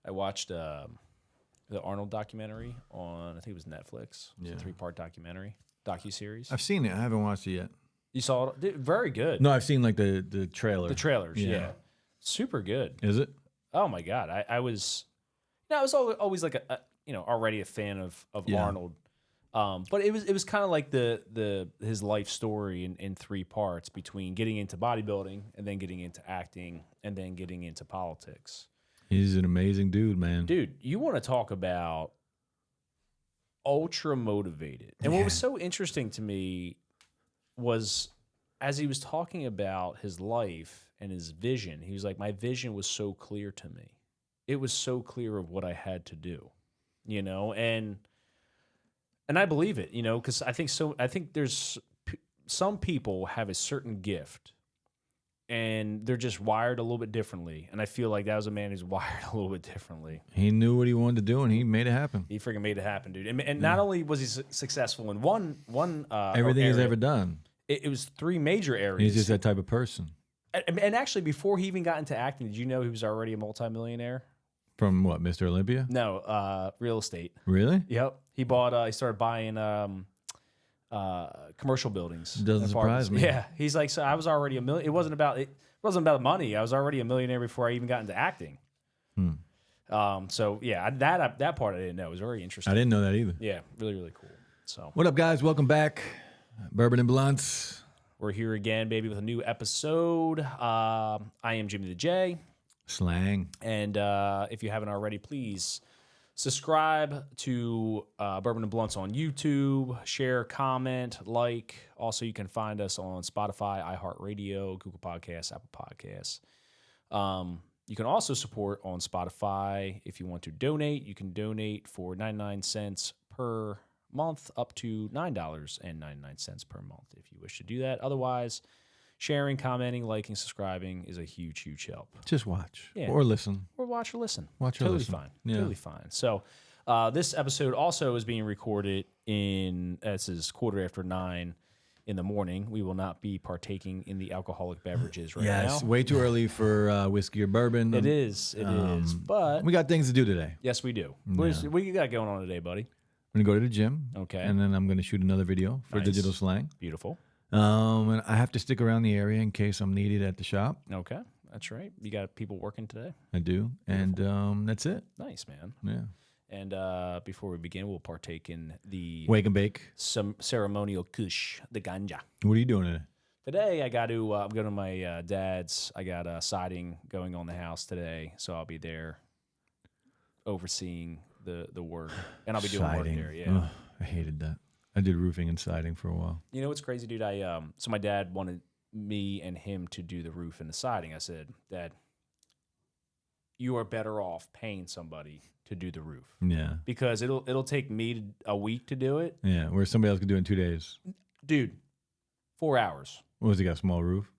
I watched the Arnold documentary on, I think it was Netflix. It was a 3-part docuseries. I've seen it. I haven't watched it yet. You saw it? Very good. No, I've seen like the trailer. The trailers, yeah. Super good. Is it? Oh my God. I was always like already a fan of Arnold. But it was kind of like his life story in 3 parts, between getting into bodybuilding and then getting into acting and then getting into politics. He's an amazing dude, man. Dude, you want to talk about ultra motivated. And what was so interesting to me was, as he was talking about his life and his vision, he was like, my vision was so clear to me. It was so clear of what I had to do, and I believe it, because I think there's some people have a certain gift and they're just wired a little bit differently. And I feel like that was a man who's wired a little bit differently. He knew what he wanted to do and he made it happen. He freaking made it happen, dude. And not only was he successful in one everything area, he's ever done. It was 3 major areas. He's just that type of person. And actually, before he even got into acting, did you know he was already a multimillionaire? From what, Mr. Olympia? No, real estate. Really? Yep. He started buying commercial buildings. Doesn't surprise me. Yeah. He's like, so I was already a million. It wasn't about money. I was already a millionaire before I even got into acting. So yeah, that part I didn't know. It was very interesting. I didn't know that either. Yeah, really, really cool. So what up, guys? Welcome back. Bourbon and Blunts. We're here again, baby, with a new episode. I am Jimmy the J. Slang. And if you haven't already, please subscribe to Bourbon and Blunts on YouTube. Share, comment, like. Also, you can find us on Spotify, iHeartRadio, Google Podcasts, Apple Podcasts. You can also support on Spotify if you want to donate. You can donate for 99 cents per month up to $9.99 per month if you wish to do that. Otherwise, sharing, commenting, liking, subscribing is a huge, huge help. Just watch or listen. Or watch or listen. Watch or listen. Fine. Yeah. Totally fine. So this episode also is being recorded this is 9:15 in the morning. We will not be partaking in the alcoholic beverages right now. Yes, way too early for whiskey or bourbon. It is. But we got things to do today. yes, we do. Yeah. What you got going on today, buddy? I'm going to go to the gym. Okay. And then I'm going to shoot another video for Nice. Digital Slang. Beautiful. And I have to stick around the area in case I'm needed at the shop. Okay. That's right. You got people working today? I do. Beautiful. And that's it. Nice, man. Yeah. And before we begin, we'll partake in the Wake and bake. some ceremonial kush, the ganja. What are you doing today? Today, I got to. I'm going to my dad's. I got siding going on the house today, so I'll be there overseeing the work, and I'll be doing work there. Yeah, Ugh, I hated that. I did roofing and siding for a while. You know what's crazy, dude? So my dad wanted me and him to do the roof and the siding. I said, Dad, you are better off paying somebody to do the roof. Yeah, because it'll take me a week to do it. Yeah, where somebody else could do it in 2 days. Dude, 4 hours. What was it? Got a small roof?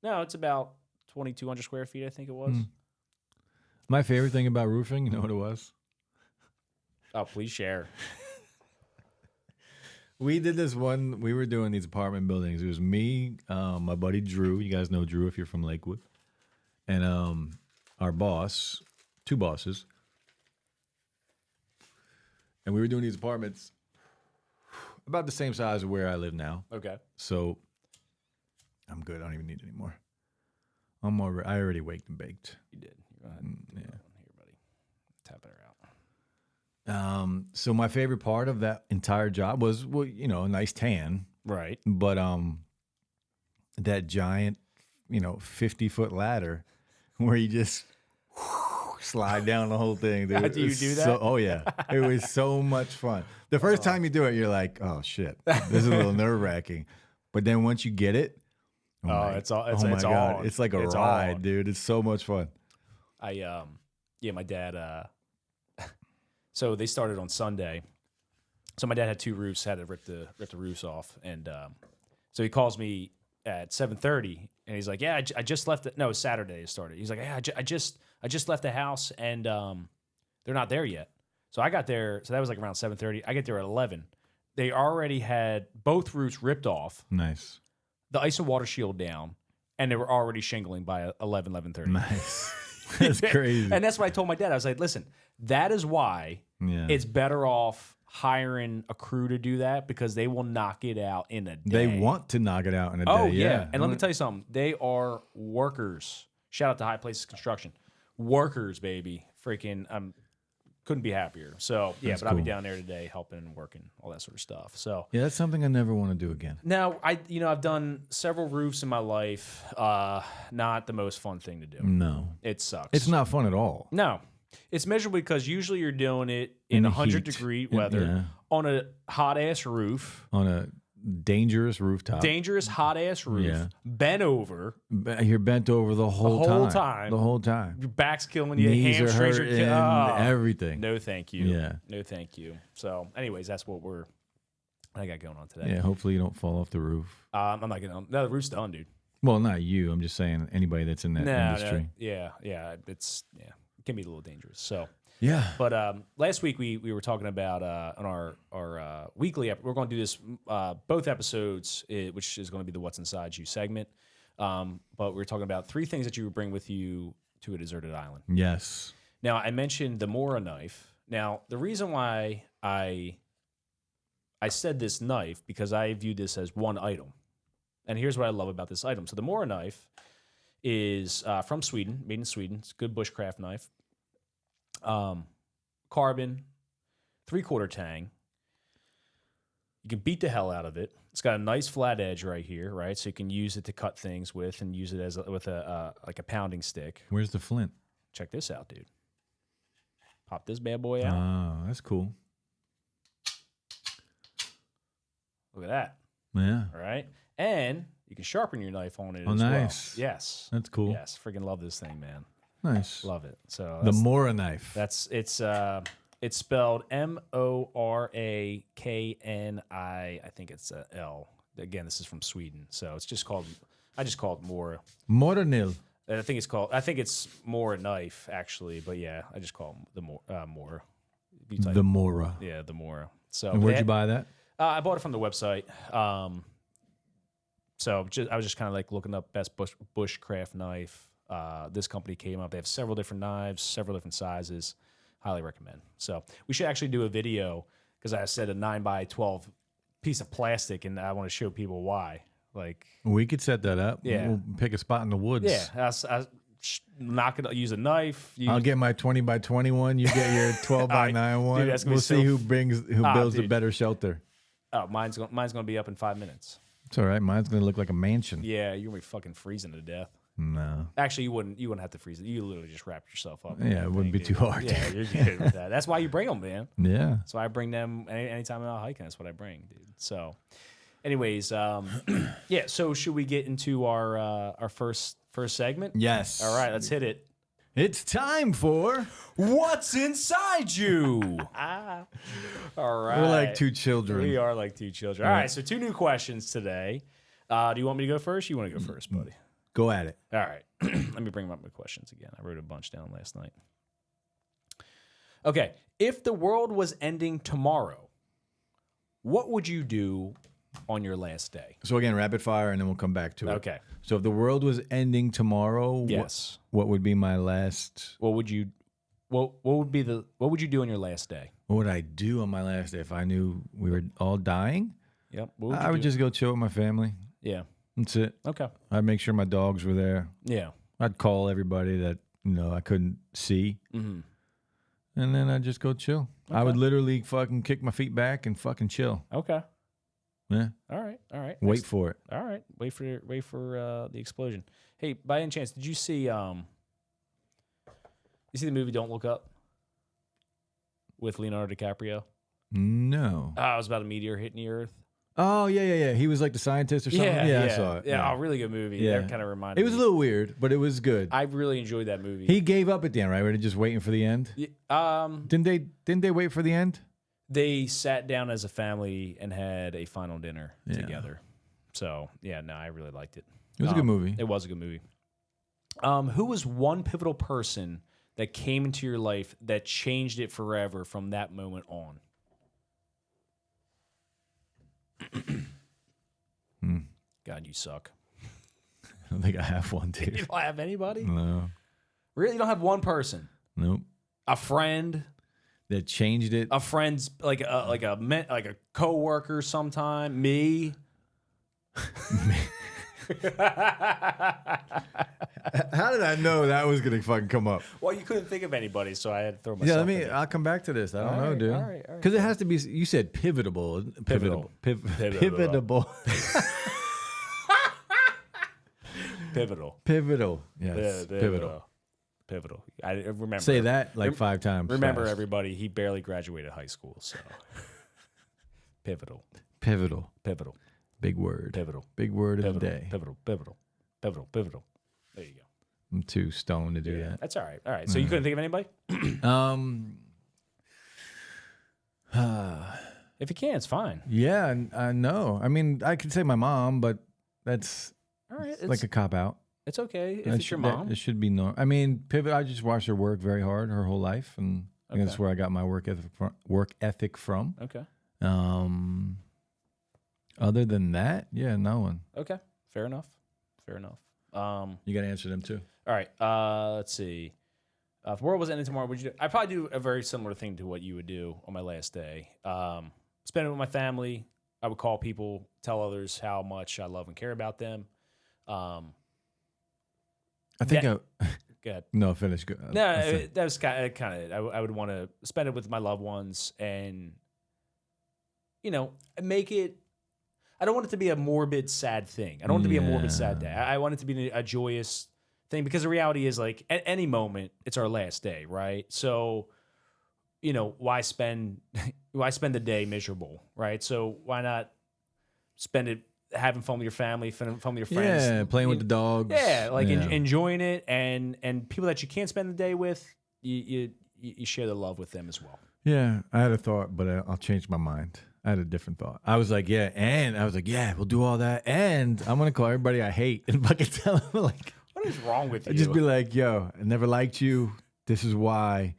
No, it's about 2,200 square feet, I think it was. My favorite thing about roofing, you know what it was? Oh, please share. We did this one. We were doing these apartment buildings. It was me, my buddy Drew. You guys know Drew if you're from Lakewood. And our boss, 2 bosses. And we were doing these apartments about the same size of where I live now. Okay. So I'm good. I don't even need any more. I already waked and baked. You did. Go ahead. Yeah. Here, buddy. Tapping her out. So my favorite part of that entire job was, well, you know, a nice tan. Right. But that giant, 50-foot ladder where you just slide down the whole thing. Dude. Do you do that? Oh, yeah. It was so much fun. The first time you do it, you're like, oh, shit. This is a little nerve-wracking. But then once you get it, it's all. It's God. on. It's like a ride, dude. It's so much fun. My dad, so they started on Sunday. So my dad had 2 roofs, had to rip the roofs off. And so he calls me at 7:30 and he's like, yeah, I just left it. No, Saturday it started. He's like, yeah, I just left the house and they're not there yet. So I got there. So that was like around 7:30. I get there at 11. They already had both roofs ripped off. Nice. The ice and water shield down, and they were already shingling by 11:30. Nice. That's crazy. And that's what I told my dad. I was like, listen, that is why it's better off hiring a crew to do that, because they will knock it out in a day. They want to knock it out in a day. Oh, yeah. And let me tell you something. They are workers. Shout out to High Places Construction. Workers, baby. Freaking, couldn't be happier. So, yeah, That's but I'll be cool. down there today helping and working, all that sort of stuff. So, Yeah, that's something I never want to do again. now, I've done several roofs in my life. Not the most fun thing to do. No. It sucks. It's not fun at all. No. It's miserable because usually you're doing it in the 100-degree heat. weather Yeah. on a hot-ass roof, On a dangerous rooftop. dangerous hot-ass roof, Yeah. bent over, You're bent over the whole time. The whole time. your back's killing you, Knees are hamstrings are hurting, killing. Oh, everything. no, thank you. Yeah. No, thank you. So, anyways, that's what I got going on today. Yeah, hopefully you don't fall off the roof. I'm not getting on. No, the roof's done, dude. Well, not you. I'm just saying anybody that's in that industry. yeah, it can be a little dangerous. So, Yeah. but last week we were talking about on our weekly. We're going to do this both episodes, which is going to be the "What's Inside You" segment. But we were talking about 3 things that you would bring with you to a deserted island. Yes. Now, I mentioned the Mora knife. Now, the reason why I said this knife, because I view this as one item. And here's what I love about this item. So the Mora knife is from Sweden, made in Sweden. It's a good bushcraft knife. Carbon, 3/4 tang. You can beat the hell out of it. It's got a nice flat edge right here, right? So you can use it to cut things with and use it as with a pounding stick. Where's the flint? Check this out, dude. Pop this bad boy out. Oh, that's cool. Look at that. Yeah. All right. And you can sharpen your knife on it Oh, as nice. well. Yes. That's cool. Yes. Freaking love this thing, man. Nice. Love it. So The Mora knife. it's spelled Morakni. I think it's a L. Again, this is from Sweden. So it's just called, I just call it Mora. Moranil. I think it's Mora knife, actually. But yeah, I just call it the Mora. The Mora. Yeah, the Mora. So And where'd you buy that? I bought it from the website. So I was just kind of like looking up best bushcraft knife. This company came up. They have several different knives, several different sizes. Highly recommend. So we should actually do a video, because I said a 9x12 piece of plastic, and I want to show people why. Like, We could set that up. Yeah. We'll pick a spot in the woods. yeah, knock it. Use a knife. I'll get my 20x21. You get your 12x9 one. Dude, that's gonna be We'll see so who builds the dude. better shelter. Oh, mine's gonna be up in 5 minutes. It's all right. Mine's gonna look like a mansion. Yeah, you're gonna be fucking freezing to death. No. Actually, you wouldn't have to freeze it. You literally just wrap yourself up. Yeah, it wouldn't be too hard. Yeah, you're good with that. That's why you bring them, man. Yeah. That's why I bring them anytime I'm out hiking. That's what I bring, dude. So, anyways, yeah. So should we get into our first segment? Yes. All right, let's hit it. It's time for. What's inside you? All right. We're like two children. We are like two children. All right. So 2 new questions today. Do you want me to go first? You want to go first, buddy? Go at it. All right. Let me bring up my questions again. I wrote a bunch down last night. Okay. If the world was ending tomorrow, what would you do on your last day? So again, rapid fire, and then we'll come back to it. Okay. So if the world was ending tomorrow, Yes. what would be my last? What would you what would you do on your last day? What would I do on my last day if I knew we were all dying? Yep. What would you I would do? just go chill with my family. Yeah. That's it. Okay. I'd make sure my dogs were there. Yeah. I'd call everybody that I couldn't see, Mm-hmm. and then I'd just go chill. I would literally fucking kick my feet back and fucking chill. Okay. Yeah. All right. All right. Wait for it. All right. Wait for the explosion. Hey, by any chance, did you see the movie Don't Look Up with Leonardo DiCaprio? No. Oh, it was about a meteor hitting the Earth. Oh yeah. He was like the scientist or something. Yeah, I saw it. Yeah, oh, really good movie. Yeah. That kind of reminded It was me. a little weird, but it was good. I really enjoyed that movie. He gave up at the end, right? We were just waiting for the end. Didn't they wait for the end? They sat down as a family and had a final dinner Yeah. together. So yeah, no, I really liked it. It was a good movie. It was a good movie. Who was one pivotal person that came into your life that changed it forever from that moment on? God, you suck. I don't think I have one, You dude. don't have anybody? No. Really? You don't have one person? Nope. A friend? That changed it. A friend's like a coworker sometime? Me? How did I know that was gonna fucking come up? Well, you couldn't think of anybody, so I had to throw myself in it. I'll come back to this. I don't know, dude. All right. Because it has to be. You said pivotable. Pivotable. Pivotable. Pivotal. Yes. Pivotal. I remember. Say that like 5 times. Remember, fast. everybody, he barely graduated high school, so. Pivotal. Big word. Pivotal. Big word of the day. Pivotal. There you go. I'm too stoned to do that. That's all right. All right. So you couldn't think of anybody? If you can, it's fine. Yeah, I know. I mean, I could say my mom, but that's all right. like a cop out. It's okay if it's your mom. It should be normal. I mean, Pivot. I just watched her work very hard her whole life, and I think that's where I got my work ethic from. Okay. Other than that, yeah, no one. Okay. Fair enough. You got to answer them too. All right. Let's see. If the world was ending tomorrow, would you do? I'd probably do a very similar thing to what you would do on my last day. Spend it with my family. I would call people, tell others how much I love and care about them. I think Go ahead. No, finish. Good. No, that was kind of it. I would want to spend it with my loved ones and, make it. I don't want it to be a morbid, sad thing. I don't want it to be a morbid, sad day. I want it to be a joyous thing because the reality is, like, at any moment, it's our last day, right? So, why spend the day miserable, right? So why not spend it having fun with your family, fun with your friends. Yeah, playing with the dogs. Yeah, like enjoying it, and people that you can't spend the day with, you share the love with them as well. Yeah, I had a thought, but I'll change my mind. I had a different thought. I was like, we'll do all that, and I'm gonna call everybody I hate and fucking tell them like, what is wrong with you? Just be like, yo, I never liked you. This is why.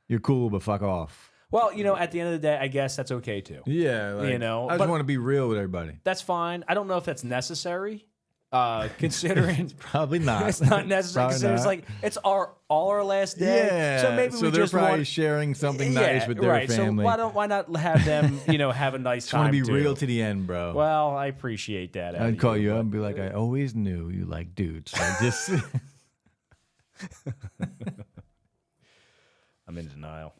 You're cool, but fuck off. Well, at the end of the day, I guess that's okay too. Yeah, like, I just want to be real with everybody. That's fine. I don't know if that's necessary. Considering probably not. It's not necessary. Considering it's like it's all our last day. Yeah. So maybe we they're just probably sharing something nice with their family. So why not have them, have a nice time? I want to be real to the end, bro. Well, I appreciate that. I'd call you up and be like, I always knew you like dudes. I just I'm in denial.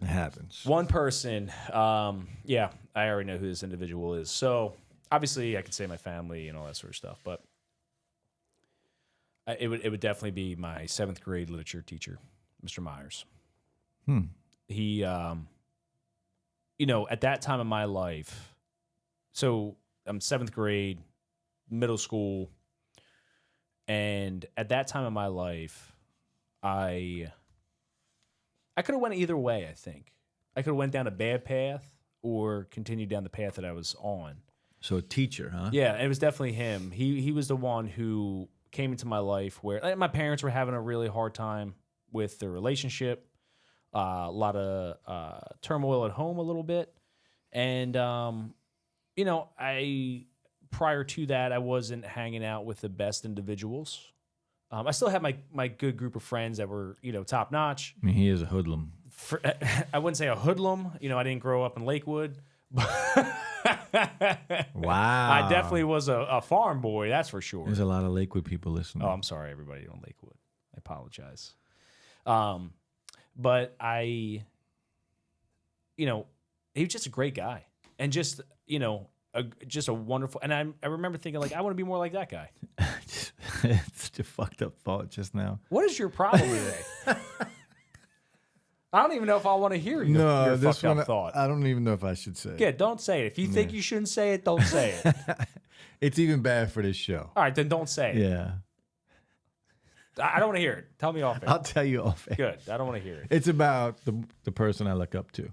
It happens. One person, I already know who this individual is. So obviously I could say my family and all that sort of stuff, but it would definitely be my 7th grade literature teacher, Mr. Myers. He, at that time in my life, so I'm 7th grade, middle school, and at that time in my life, I could have went either way, I think. I could have went down a bad path or continued down the path that I was on. So a teacher, huh? Yeah, it was definitely him. He was the one who came into my life where my parents were having a really hard time with their relationship, a lot of turmoil at home a little bit. And, prior to that, I wasn't hanging out with the best individuals. I still have my good group of friends that were, top notch. I mean, he is a hoodlum. I wouldn't say a hoodlum. I didn't grow up in Lakewood. Wow. I definitely was a farm boy, that's for sure. There's a lot of Lakewood people listening. Oh, I'm sorry, everybody on Lakewood. I apologize. But he was just a great guy. And just, just a wonderful, and I remember thinking, like, I want to be more like that guy. It's such a fucked up thought just now. What is your problem today? I don't even know if I want to hear your fucked up thought. I don't even know if I should say it. Yeah, don't say it. If you think you shouldn't say it, don't say it. It's even bad for this show. All right, then don't say it. Yeah. I don't want to hear it. Tell me off air. I'll tell you off air. Good. I don't want to hear it. It's about the person I look up to.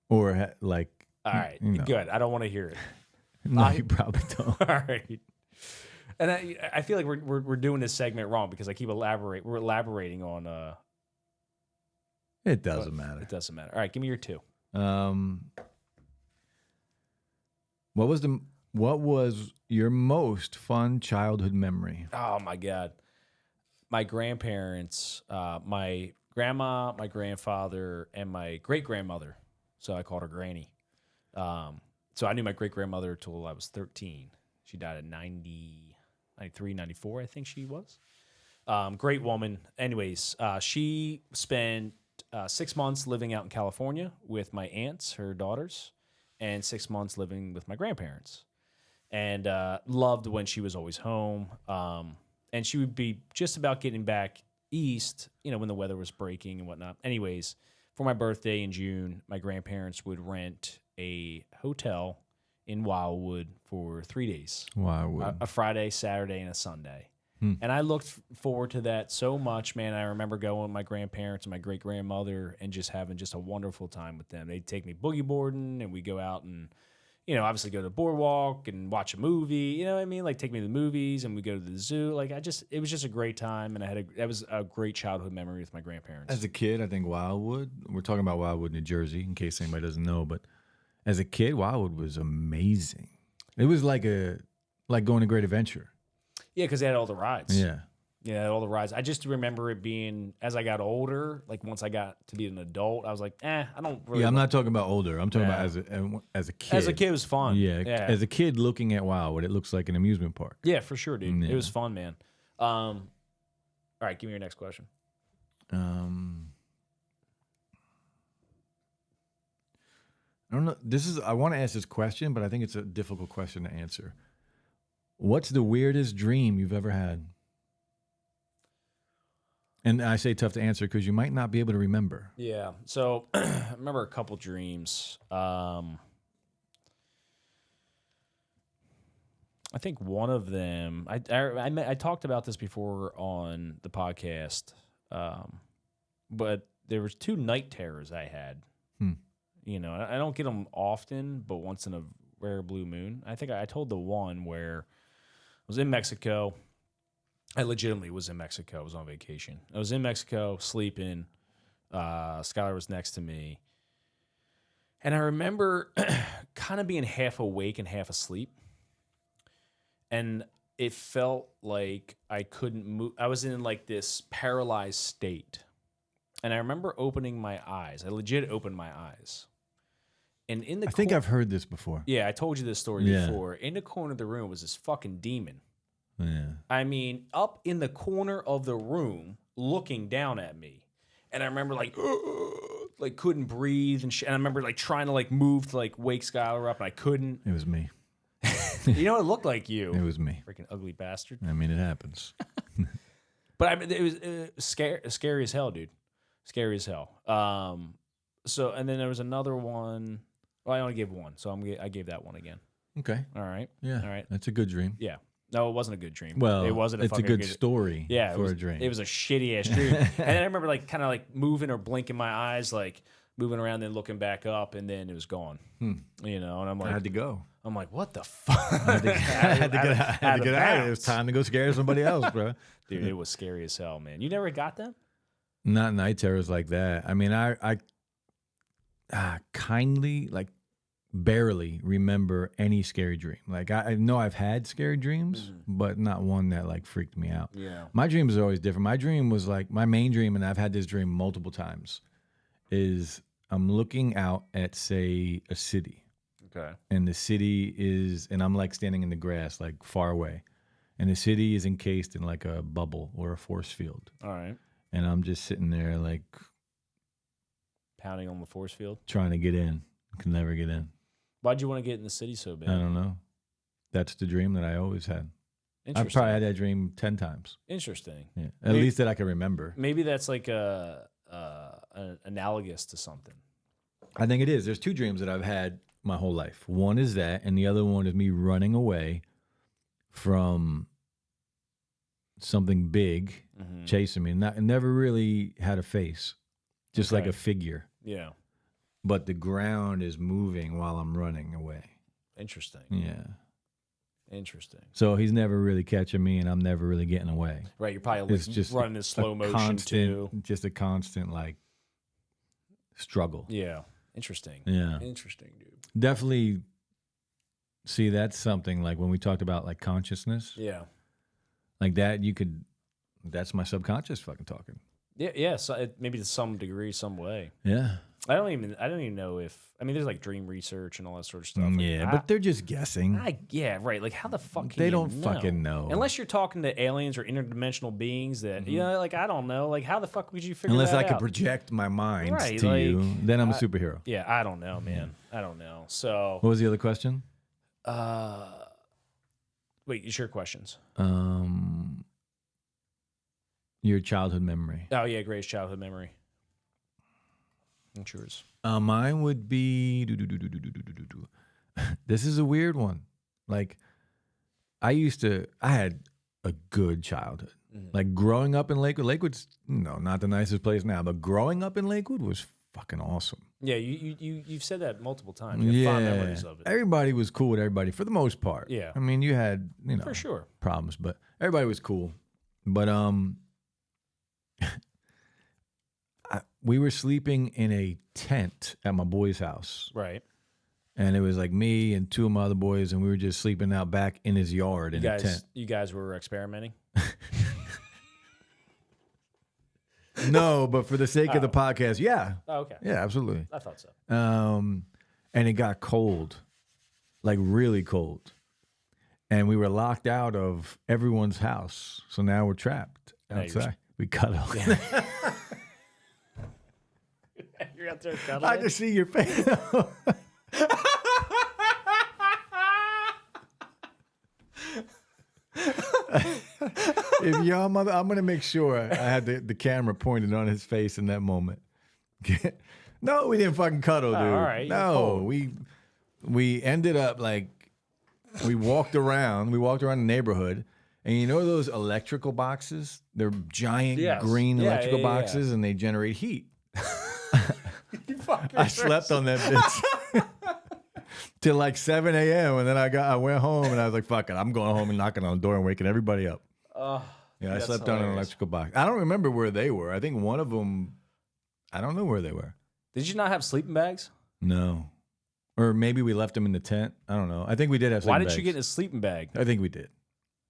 Or like. All right. Good. I don't want to hear it. No, you probably don't. All right. And I feel like we're doing this segment wrong because I keep we're elaborating on it doesn't matter. It doesn't matter. All right, give me your 2. What was your most fun childhood memory? Oh my God. my grandparents, my grandma, my grandfather, and my great grandmother. So I called her Granny. So I knew my great grandmother till I was 13. She died at 93, 94, I think she was. Great woman. Anyways, she spent 6 months living out in California with my aunts, her daughters, and 6 months living with my grandparents. And loved when she was always home. And she would be just about getting back east, when the weather was breaking and whatnot. Anyways, for my birthday in June, my grandparents would rent a hotel in Wildwood for 3 days. Wildwood. A Friday, Saturday, and a Sunday. And I looked forward to that so much, man. I remember going with my grandparents and my great-grandmother and just having just a wonderful time with them. They'd take me boogie boarding, and we'd go out and, obviously go to the boardwalk and watch a movie. You know what I mean? Like, take me to the movies, and we go to the zoo. Like, it was just a great time, and that was a great childhood memory with my grandparents. As a kid, I think Wildwood, we're talking about Wildwood, New Jersey, in case anybody doesn't know, but as a kid, Wildwood was amazing. It was like going to Great Adventure. Yeah, because they had all the rides. Yeah. Yeah, all the rides. I just remember it being, as I got older, like once I got to be an adult, I was like, I don't really. Yeah, I'm not talking about older. I'm talking about as a kid. As a kid, it was fun. Yeah, as a kid looking at Wildwood, it looks like an amusement park. Yeah, for sure, dude. Yeah. It was fun, man. All right, give me your next question. I don't know. I want to ask this question, but I think it's a difficult question to answer. What's the weirdest dream you've ever had? And I say tough to answer because you might not be able to remember. Yeah. So I remember a couple dreams. I think one of them, I talked about this before on the podcast, but there was 2 night terrors I had. I don't get them often, but once in a rare blue moon. I think I told the one where I was in Mexico. I legitimately was in Mexico. I was on vacation. I was in Mexico, sleeping. Skylar was next to me. And I remember kind of being half awake and half asleep. And it felt like I couldn't move. I was in like this paralyzed state. And I remember opening my eyes. I legit opened my eyes. And I think I've heard this before. Yeah, I told you this story before. In the corner of the room was this fucking demon. Yeah. I mean, up in the corner of the room, looking down at me, and I remember like couldn't breathe and shit. And I remember like trying to like move to like wake Skylar up, and I couldn't. It was me. It looked like you. It was me. Freaking ugly bastard. I mean, it happens. But it was scary as hell, dude. Scary as hell. So and then there was another one. Well, I only gave one, so I gave that one again. Okay. All right. Yeah. All right. That's a good dream. Yeah. No, it wasn't a good dream. Well, it wasn't. It's a good story. Yeah, for a dream. It was a shitty ass dream. And then I remember like kind of like moving or blinking my eyes, like moving around, then looking back up, and then it was gone. And I'm like, I had to go. I'm like, what the fuck? I had to get out. It was time to go scare somebody else, bro. Dude, it was scary as hell, man. You never got them? Not night terrors like that. I mean, I kindly, like, barely remember any scary dream. Like, I know I've had scary dreams, but not one that, like, freaked me out. Yeah. My dreams are always different. My dream was, like, my main dream, and I've had this dream multiple times, is I'm looking out at, say, a city. Okay. And the city is, and I'm, like, standing in the grass, like, far away. And the city is encased in, like, a bubble or a force field. All right. And I'm just sitting there, like, pounding on the force field, trying to get in. Can never get in. Why'd you want to get in the city so bad? I don't know. That's the dream that I always had. I've Interesting. probably had that dream 10 times. Interesting. Yeah, at least that I can remember. Maybe that's like an analogous to something. I think it is. There's 2 dreams that I've had my whole life. One is that, and the other one is me running away from something big chasing me. Never really had a face, just like a figure. Yeah. But the ground is moving while I'm running away. Interesting. Yeah. Interesting. So he's never really catching me, and I'm never really getting away. Right. You're probably It's just running in slow motion too. Just a constant, like, struggle. Yeah. Interesting. Yeah. Interesting, dude. Definitely. See, that's something like when we talked about like consciousness. Yeah. Like that, you could That's my subconscious fucking talking. Yeah. So maybe to some degree, some way. Yeah. I don't even know if. I mean, there's like dream research and all that sort of stuff. Like, Yeah, but they're just guessing. Yeah, right. Like, how the fuck can They you don't know? fucking know. Unless you're talking to aliens or interdimensional beings that, like, I don't know. Like, how the fuck would you figure Unless that I out? could project my mind Right, to like, you, then I'm a superhero. Yeah, I don't know, man. I don't know. So, What was the other question? wait, it's your questions. Your childhood memory. Oh, yeah, greatest childhood memory. What's yours? Mine would be. This is a weird one. Like, I had a good childhood. Like, growing up in Lakewood. Lakewood's, not the nicest place now, but growing up in Lakewood was fucking awesome. Yeah, you've said that multiple times. You have fond memories of it. Everybody was cool with everybody for the most part. Yeah. I mean, you had, For sure. problems, but everybody was cool. But we were sleeping in a tent at my boy's house. Right. And it was like me and two of my other boys, and we were just sleeping out back in his yard in a tent. You guys were experimenting? No, but for the sake of the podcast, yeah. Oh, okay. Yeah, absolutely. I thought so. And it got cold, like really cold. And we were locked out of everyone's house. So now we're trapped outside. We cuddle. Yeah. You're out there cuddling? I just see your face. If y'all mother, I'm gonna make sure I had the camera pointed on his face in that moment. No, we didn't fucking cuddle, dude. All right, no, we ended up like we walked around the neighborhood, and you know those electrical boxes? They're giant green electrical boxes, and they generate heat. I slept on that bitch. Till like 7 a.m. and then I went home and I was like, fuck it, I'm going home and knocking on the door and waking everybody up. Yeah, I slept on an electrical box. I don't remember where they were. I think one of them, I don't know where they were. Did you not have sleeping bags? No. Or maybe we left them in the tent. I don't know. I think we did have sleeping bags. Why didn't you get in a sleeping bag? I think we did.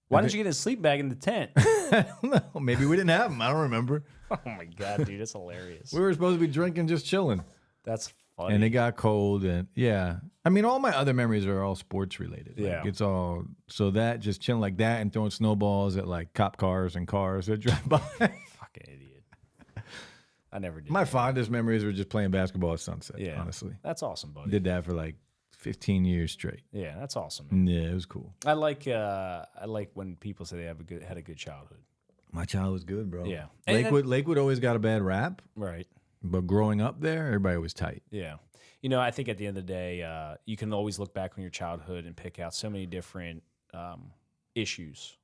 Why didn't you get in a sleeping bag in the tent? I don't know. Maybe we didn't have them. I don't remember. Oh my God, dude, that's hilarious. We were supposed to be drinking, just chilling. That's funny. And it got cold, and yeah. I mean, all my other memories are all sports related. Yeah. Like, it's all, so that, just chilling like that and throwing snowballs at like cop cars and cars that drive by. Fucking idiot. I never did. My fondest memories were just playing basketball at Sunset, honestly. That's awesome, buddy. Did that for like 15 years straight. Yeah, that's awesome, man. Yeah, it was cool. I like when people say they had a good childhood. My childhood was good, bro. Yeah. Lakewood always got a bad rap. Right. But growing up there, everybody was tight. Yeah. I think at the end of the day, you can always look back on your childhood and pick out so many different issues,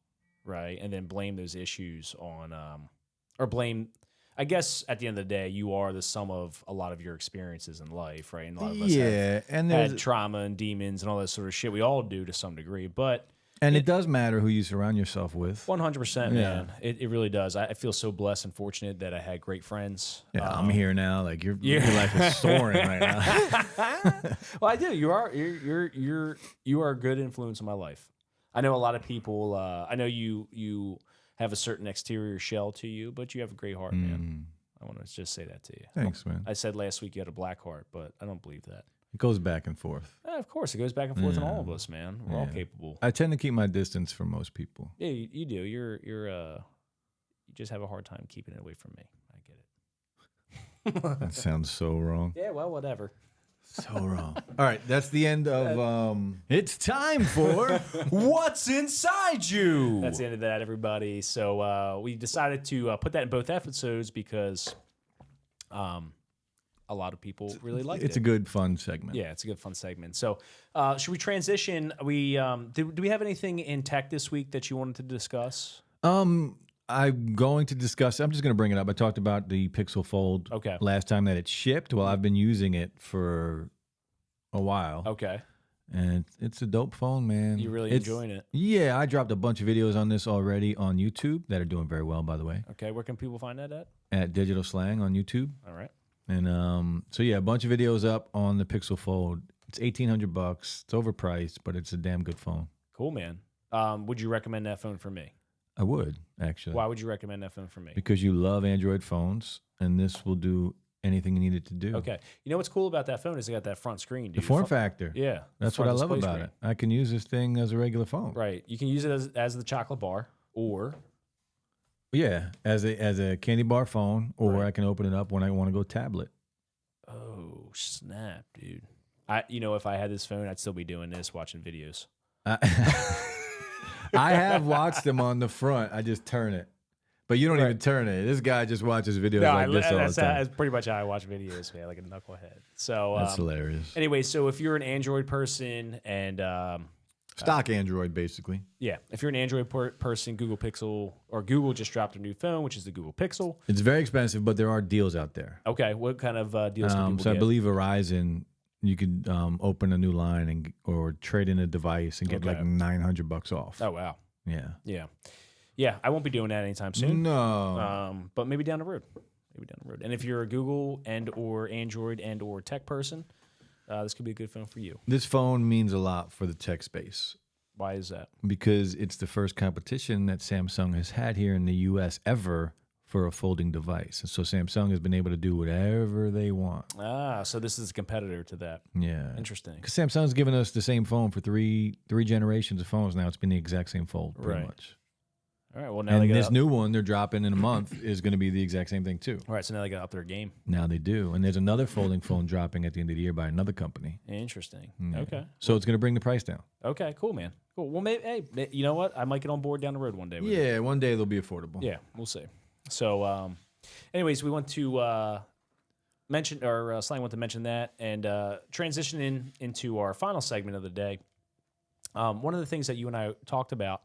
right? And then blame those issues on, I guess at the end of the day, you are the sum of a lot of your experiences in life, right? And a lot of us had trauma and demons and all that sort of shit. We all do to some degree, but... And it does matter who you surround yourself with. 100%, man. It really does. I feel so blessed and fortunate that I had great friends. Yeah, I'm here now. Like your life is soaring right now. Well, I do. You are a good influence in my life. I know a lot of people. I know you have a certain exterior shell to you, but you have a great heart, man. I want to just say that to you. Thanks, man. I said last week you had a black heart, but I don't believe that. It goes back and forth. Of course, it goes back and forth in all of us, man. We're all capable. I tend to keep my distance from most people. Yeah, you do. You just have a hard time keeping it away from me. I get it. That sounds so wrong. Yeah, well, whatever. So wrong. All right, that's the end of. It's time for What's Inside You. That's the end of that, everybody. So we decided to put that in both episodes because a lot of people really liked it. It's a good, fun segment. Yeah, it's a good, fun segment. So should we transition? We do we have anything in tech this week that you wanted to discuss? I'm going to discuss. I'm just going to bring it up. I talked about the Pixel Fold last time that it shipped. Well, I've been using it for a while. Okay. And it's a dope phone, man. You really enjoying it? Yeah, I dropped a bunch of videos on this already on YouTube that are doing very well, by the way. Okay, where can people find that at? At Digital Slang on YouTube. All right. And so yeah, a bunch of videos up on the Pixel Fold. It's $1,800. It's overpriced, but it's a damn good phone. Cool, man. Would you recommend that phone for me? I would, actually. Why would you recommend that phone for me? Because you love Android phones, and this will do anything you need it to do. Okay. You know what's cool about that phone is it got that front screen, dude. The form factor. Yeah. That's what I love about screen. it. I can use this thing as a regular phone. Right. You can use it as the chocolate bar, or yeah, as a candy bar phone, or right. I can open it up when I want to go tablet. Oh, snap, dude. If I had this phone, I'd still be doing this, watching videos. I have watched them on the front. I just turn it. But you don't even turn it. This guy just watches videos like this all the time. That's pretty much how I watch videos, man, like a knucklehead. So that's hilarious. Anyway, so if you're an Android person and stock Android, basically. Yeah, if you're an Android person, Google just dropped a new phone, which is the Google Pixel. It's very expensive, but there are deals out there. Okay, what kind of deals can people get? I believe Verizon, you could open a new line or trade in a device and get like $900 off. Oh wow. Yeah. Yeah, I won't be doing that anytime soon. No. But maybe down the road. And if you're a Google or Android or tech person, this could be a good phone for you. This phone means a lot for the tech space. Why is that? Because it's the first competition that Samsung has had here in the U.S. ever for a folding device. And so Samsung has been able to do whatever they want. So this is a competitor to that. Yeah. Interesting. Because Samsung's given us the same phone for three generations of phones now. It's been the exact same fold, pretty much. All right. Well, now this new one they're dropping in a month is going to be the exact same thing too. All right. So now they got up their game. Now they do, and there's another folding phone dropping at the end of the year by another company. Interesting. Yeah. Okay. So it's going to bring the price down. Okay. Cool, man. Cool. Well, maybe. Hey, you know what? I might get on board down the road one day. Yeah, one day they'll be affordable. Yeah, we'll see. So, anyways, we want to mention, or Slang want to mention that, and transition into our final segment of the day. One of the things that you and I talked about,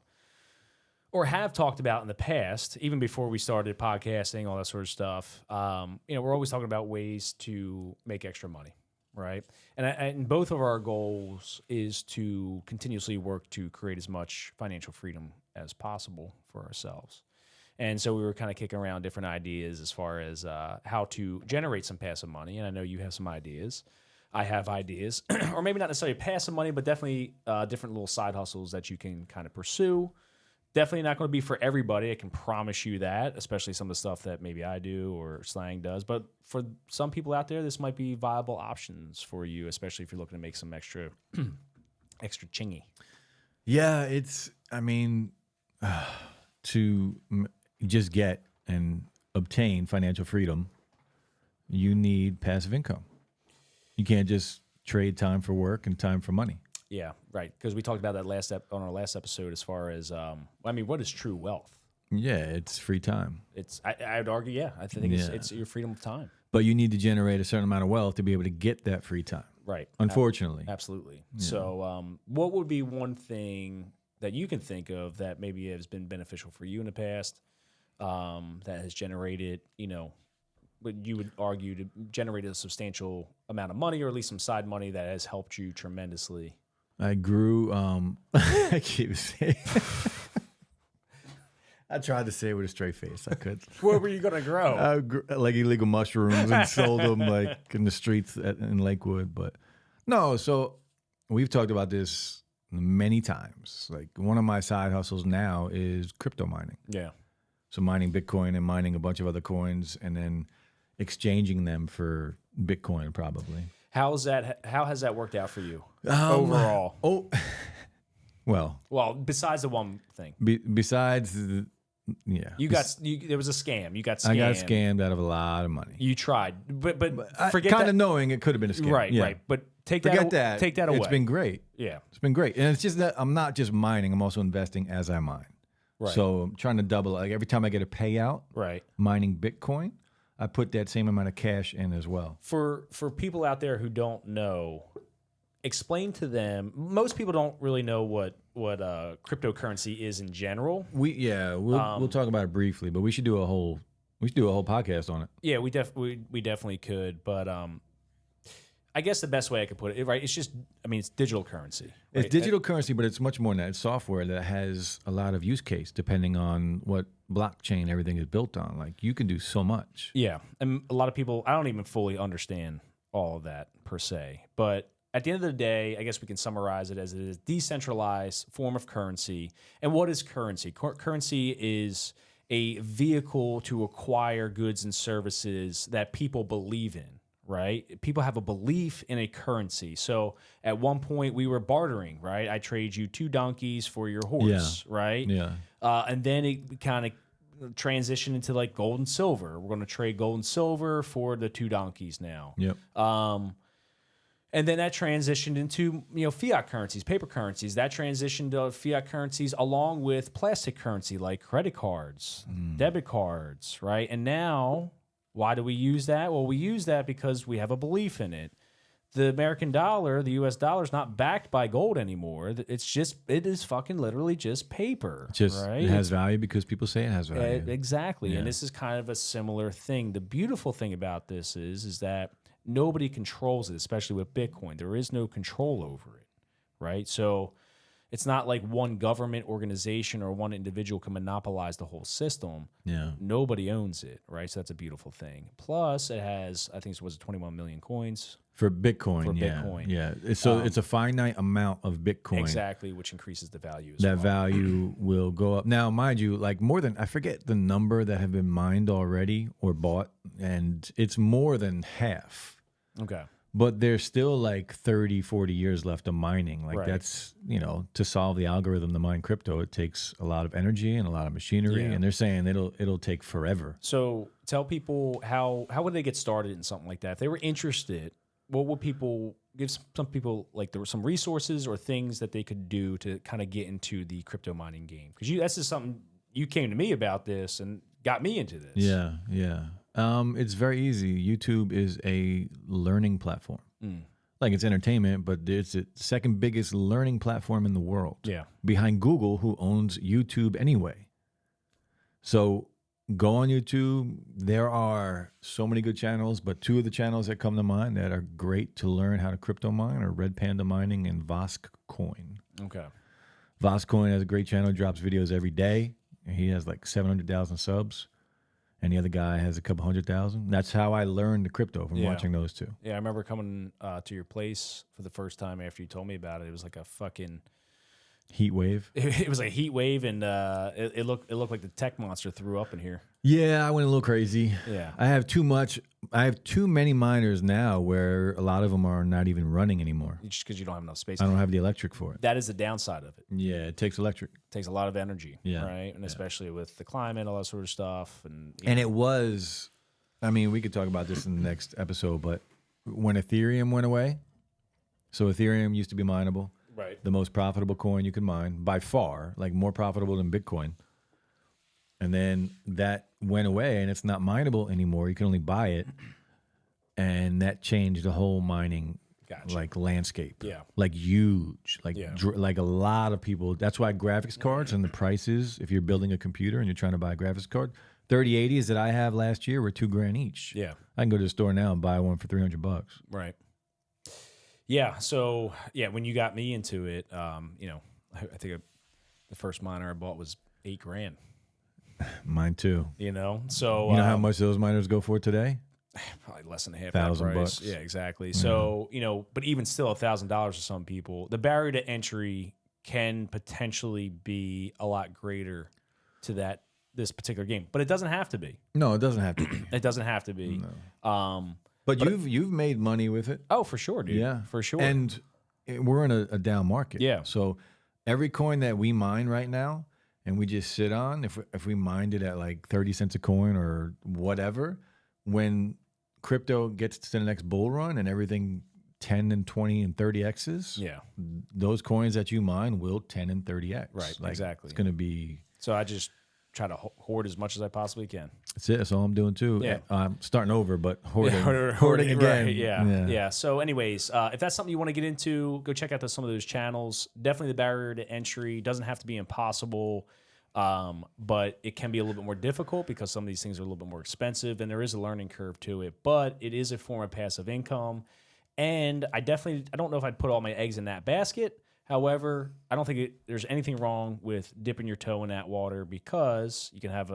or have talked about in the past, even before we started podcasting, all that sort of stuff. We're always talking about ways to make extra money, right? And both of our goals is to continuously work to create as much financial freedom as possible for ourselves. And so we were kind of kicking around different ideas as far as how to generate some passive money. And I know you have some ideas. I have ideas, or maybe not necessarily passive money, but definitely different little side hustles that you can kind of pursue. Definitely not going to be for everybody. I can promise you that, especially some of the stuff that maybe I do or Slang does. But for some people out there, this might be viable options for you, especially if you're looking to make some extra chingy. Yeah, to just get and obtain financial freedom, you need passive income. You can't just trade time for work and time for money. Yeah, right. Because we talked about that on our last episode as far as, what is true wealth? Yeah, it's free time. I would argue, yeah. I think it's your freedom of time. But you need to generate a certain amount of wealth to be able to get that free time. Right. Unfortunately. Absolutely. Yeah. So what would be one thing that you can think of that maybe has been beneficial for you in the past that has generated, what you would argue to generate a substantial amount of money, or at least some side money that has helped you tremendously? I grew, I keep saying, I tried to say it with a straight face. I could. What were you going to grow? I grew, like illegal mushrooms and sold them like in the streets in Lakewood. But no, so we've talked about this many times. Like one of my side hustles now is crypto mining. Yeah. So mining Bitcoin and mining a bunch of other coins and then exchanging them for Bitcoin probably. How has that worked out for you overall? Well, besides the one thing. Besides, there was a scam. You got scammed. I got scammed out of a lot of money. You tried, but forget kind of knowing it could have been a scam. Right, yeah. right. But take that away. It's been great. Yeah, it's been great, and it's just that I'm not just mining. I'm also investing as I mine. Right. So I'm trying to double. Like every time I get a payout, right, mining Bitcoin, I put that same amount of cash in as well. For people out there who don't know, explain to them. Most people don't really know what cryptocurrency is in general. We'll talk about it briefly, but we should do a whole podcast on it. Yeah, we definitely could, but I guess the best way I could put it, right? It's just, it's digital currency. Right? It's digital currency, but it's much more than that. It's software that has a lot of use case depending on what blockchain everything is built on. Like you can do so much. Yeah, and a lot of people, I don't even fully understand all of that per se, but at the end of the day, I guess we can summarize it as it is decentralized form of currency. And what is currency? Currency is a vehicle to acquire goods and services that people believe in, right? People have a belief in a currency. So at one point we were bartering, right? I trade you 2 donkeys for your horse, right? Yeah. And then it kind of transitioned into like gold and silver. We're going to trade gold and silver for the 2 donkeys now. Yep. And then that transitioned into, fiat currencies, paper currencies. That transitioned to fiat currencies along with plastic currency like credit cards, debit cards, right? And now, why do we use that? Well, we use that because we have a belief in it. The American dollar, the US dollar, is not backed by gold anymore. It is fucking literally just paper. Right? It has value because people say it has value. Exactly. Yeah. And this is kind of a similar thing. The beautiful thing about this is that nobody controls it, especially with Bitcoin. There is no control over it, right? So it's not like one government organization or one individual can monopolize the whole system. Yeah. Nobody owns it, right? So that's a beautiful thing. Plus, it has, I think it was 21 million coins. For Bitcoin, For yeah. Bitcoin. Yeah. So it's a finite amount of Bitcoin. Exactly, which increases the value as That well. value will go up. Now, mind you, like more than, I forget the number that have been mined already or bought, and it's more than half. Okay. But there's still like 30, 40 years left of mining. Like Right. that's, to solve the algorithm to mine crypto, it takes a lot of energy and a lot of machinery. Yeah. And they're saying it'll take forever. So tell people how would they get started in something like that? If they were interested, what would people give some people, like there were some resources or things that they could do to kind of get into the crypto mining game? Because that's just something you came to me about this and got me into this. Yeah, yeah. It's very easy. YouTube is a learning platform. Like it's entertainment, but it's the second biggest learning platform in the world. Yeah. Behind Google, who owns YouTube anyway. So go on YouTube. There are so many good channels, but 2 of the channels that come to mind that are great to learn how to crypto mine are Red Panda Mining and Vosk Coin. Okay. Vosk Coin has a great channel, drops videos every day. And he has like 700,000 subs. And the other guy has a couple 100,000. That's how I learned the crypto from watching those 2. Yeah, I remember coming to your place for the first time after you told me about it. It was like a fucking Heat wave. It was a heat wave, and it looked like the tech monster threw up in here. Yeah, I went a little crazy. Yeah. I have too many miners now where a lot of them are not even running anymore. Just because you don't have enough space. I don't have the electric for it. That is the downside of it. Yeah, it takes electric. It takes a lot of energy, Yeah. right? And especially with the climate, all that sort of stuff. And it was, I mean, we could talk about this in the next episode, but when Ethereum went away, so Ethereum used to be mineable. right. The most profitable coin you can mine by far, like more profitable than Bitcoin. And then that went away and it's not mineable anymore. You can only buy it. And that changed the whole mining like landscape. Yeah. Like huge. Like Yeah. like a lot of people. That's why graphics cards and the prices, if you're building a computer and you're trying to buy a graphics card, 3080s that I have last year were $2,000 each. Yeah. I can go to the store now and buy one for $300. Right. Yeah. So yeah, when you got me into it, I think the first miner I bought was $8,000. Mine too. So You know how much those miners go for today? probably less than half that price. $1,000. Yeah, exactly. So but even still, $1,000 to some people, the barrier to entry can potentially be a lot greater to this particular game, but it doesn't have to be. No, it doesn't have to be. It doesn't have to be. No. But you've made money with it. Oh, for sure, dude. Yeah, for sure. And we're in a down market. Yeah. So every coin that we mine right now, and we just sit on, if we mined it at like 30 cents a coin or whatever, when crypto gets to the next bull run and everything 10 and 20 and 30 X's, yeah, those coins that you mine will 10 and 30 X. Right, Like, exactly. It's going to be. So I just try to hoard as much as I possibly can. That's it. That's all I'm doing too. Yeah. I'm starting over, but hoarding, Hoarding again. right, yeah. So anyways, if that's something you want to get into, go check out some of those channels. Definitely the barrier to entry doesn't have to be impossible, but it can be a little bit more difficult because some of these things are a little bit more expensive and there is a learning curve to it, but it is a form of passive income. And I don't know if I'd put all my eggs in that basket. However, I don't think there's anything wrong with dipping your toe in that water because you can have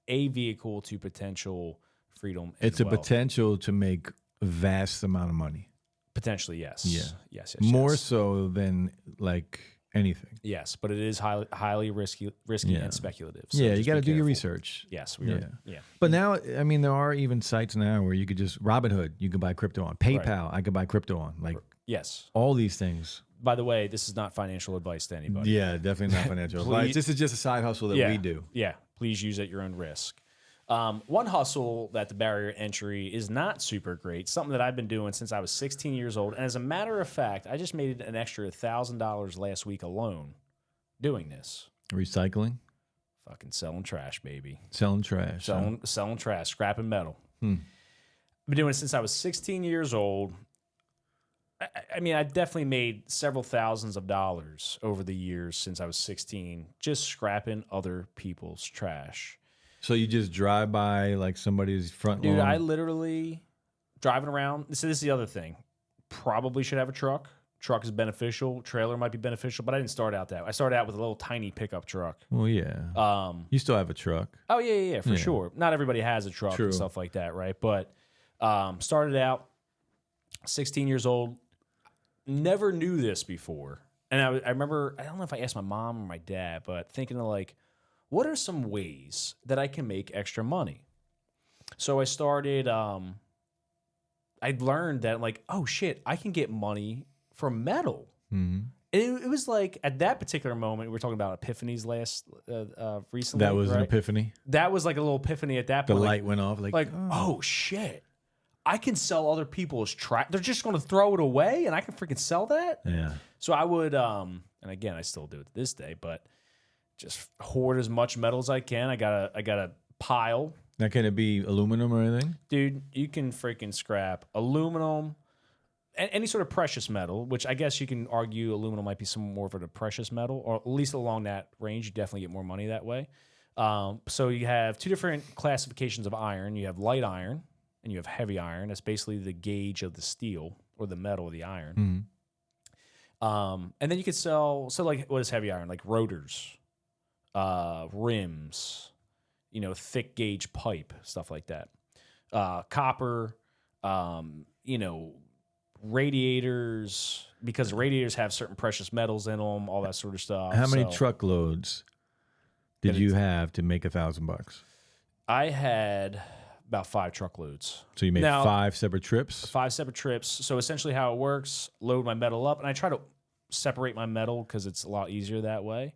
a vehicle to potential freedom. It's a potential to make a vast amount of money. Potentially, yes. Yeah. Yes. More yes. so than like anything. Yes, but it is highly risky Yeah. and speculative. So Yeah, you just got be to do your careful. research. Yes, we are. Yeah. But now, I mean, there are even sites now where you could just Robinhood, you can buy crypto on. PayPal, I could buy crypto on. Like Yes. all these things. By the way, this is not financial advice to anybody. Yeah, definitely not financial advice. This is just a side hustle that we do. Yeah. Please use at your own risk. One hustle that the barrier to entry is not super great, something that I've been doing since I was 16 years old. And as a matter of fact, I just made an extra $1,000 last week alone doing this. Recycling? Fucking selling trash, baby. Selling trash. Selling trash, scrapping metal. Hmm. I've been doing it since I was 16 years old. I mean, I definitely made several thousands of dollars over the years since I was 16, just scrapping other people's trash. So you just drive by like somebody's front Dude, lawn? I literally driving around. So this is the other thing. Probably should have a truck. Truck is beneficial. Trailer might be beneficial, but I didn't start out that way. I started out with a little tiny pickup truck. Well, yeah. You still have a truck. Oh, yeah, for sure. Not everybody has a truck and stuff like that, right? But started out 16 years old. Never knew this before. And I remember, I don't know if I asked my mom or my dad, but thinking of like, what are some ways that I can make extra money? So I started, I learned that like, oh shit, I can get money from metal. Mm-hmm. And it was like, at that particular moment, we were talking about epiphanies recently. That was right? an epiphany? That was like a little epiphany at that The point. light went off. Like oh shit. I can sell other people's trash. They're just going to throw it away and I can freaking sell that? Yeah. So I would, and again, I still do it to this day, but just hoard as much metal as I can. I got a pile. Now, can it be aluminum or anything? Dude, you can freaking scrap aluminum, any sort of precious metal, which I guess you can argue aluminum might be some more of a precious metal, or at least along that range, you definitely get more money that way. So you have two different classifications of iron. You have light iron and you have heavy iron. That's basically the gauge of the steel or the metal of the iron. Mm-hmm. And then you could sell, so like what is heavy iron? Like rotors, rims, thick gauge pipe, stuff like that. Copper, radiators, because radiators have certain precious metals in them, all that sort of stuff. How many truckloads did you have to make $1,000? I had about 5 truckloads. So you made 5 separate trips? 5 separate trips. So essentially how it works, load my metal up, and I try to separate my metal because it's a lot easier that way.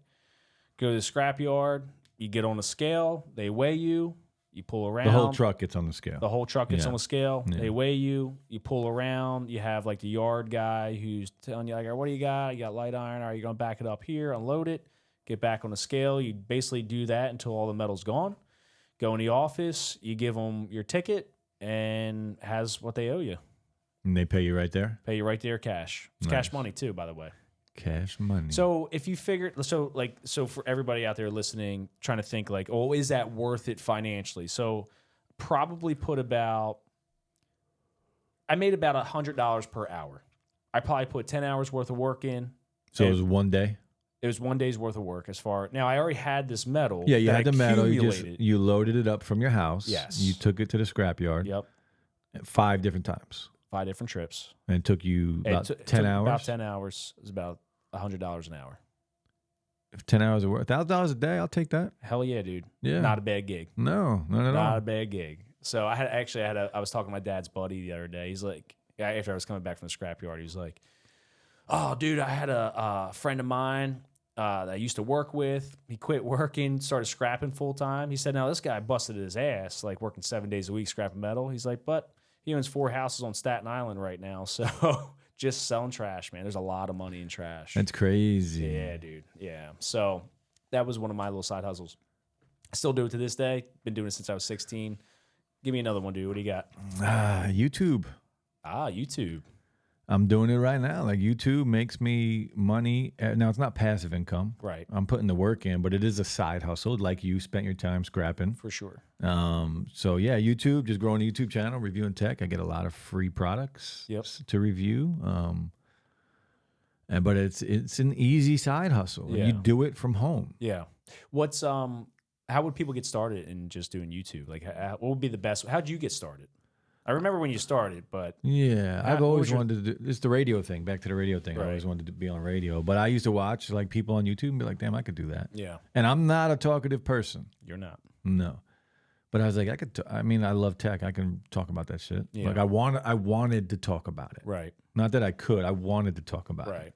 Go to the scrapyard, you get on a scale, they weigh you, you pull around. The whole truck gets on the scale. The whole truck gets on the scale. Yeah. They weigh you, you pull around, you have like the yard guy who's telling you, like, what do you got? You got light iron, are you going to back it up here, unload it, get back on the scale. You basically do that until all the metal's gone. Go in the office, you give them your ticket, and has what they owe you. And they pay you right there? Pay you right there, cash. It's cash money too, by the way. Cash money. So if you figure, so for everybody out there listening, trying to think like, oh, is that worth it financially? So probably I made about $100 per hour. I probably put 10 hours worth of work in. So it was one day? It was one day's worth of work as far. Now I already had this metal. Yeah, you had the metal. You loaded it up from your house. Yes. You took it to the scrapyard. Yep. 5 different times. 5 different trips. And it took you about 10 hours? About 10 hours. It was about $100 an hour. 10 hours of work. $1,000 a day, I'll take that. Hell yeah, dude. Yeah. Not a bad gig. No, not at all. Not a bad gig. So I was talking to my dad's buddy the other day. He's like, after I was coming back from the scrapyard, he was like, oh, dude, I had a friend of mine that I used to work with. He quit working, started scrapping full time. He said, now this guy busted his ass, like working 7 days a week scrapping metal. He's like, but he owns 4 houses on Staten Island right now. So just selling trash, man. There's a lot of money in trash. That's crazy. Yeah, dude. Yeah. So that was one of my little side hustles. I still do it to this day. Been doing it since I was 16. Give me another one, dude. What do you got? YouTube. YouTube. I'm doing it right now. Like YouTube makes me money. Now it's not passive income. Right. I'm putting the work in, but it is a side hustle. Like you spent your time scrapping. For sure. So yeah, YouTube, just growing a YouTube channel, reviewing tech. I get a lot of free products to review. But it's an easy side hustle. Yeah. You do it from home. Yeah. How would people get started in just doing YouTube? Like what would be the best? How'd you get started? I remember when you started, but Yeah, I've what always was your- wanted to do. It's the radio thing. Back to the radio thing. I always Right. wanted to be on radio, but I used to watch like people on YouTube and be like, "Damn, I could do that." yeah, And I'm not a talkative person. you're not. No, but I was like, I could. I mean, I love tech. I can talk about that shit. Yeah. Like I wanted to talk about it. Right, Not that I could. I wanted to talk about it. right.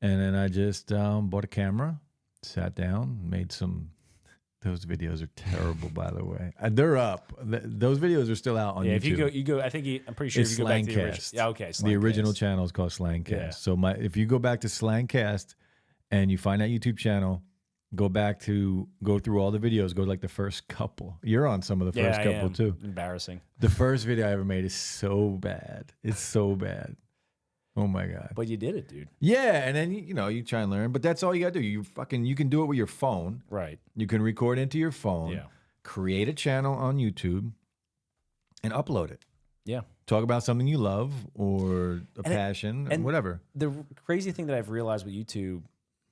And then I just bought a camera, sat down, made some. Those videos are terrible, by the way. They're up. Those videos are still out on Yeah, YouTube. if you go, I think I'm pretty sure It's if you go back to the original. Slangcast. Yeah, okay, The original Slangcast. channel is called Slangcast. Yeah. So if you go back to Slangcast and you find that YouTube channel, go through all the videos. Go to like the first couple. You're on some of the first I couple am. too. Embarrassing. The first video I ever made is so bad. It's so bad. Oh my god. But you did it, dude. Yeah, and then you try and learn, but that's all you gotta do. You can do it with your phone. Right. You can record into your phone. Yeah. Create a channel on YouTube and upload it. Yeah. Talk about something you love or a passion, and whatever. The crazy thing that I've realized with YouTube,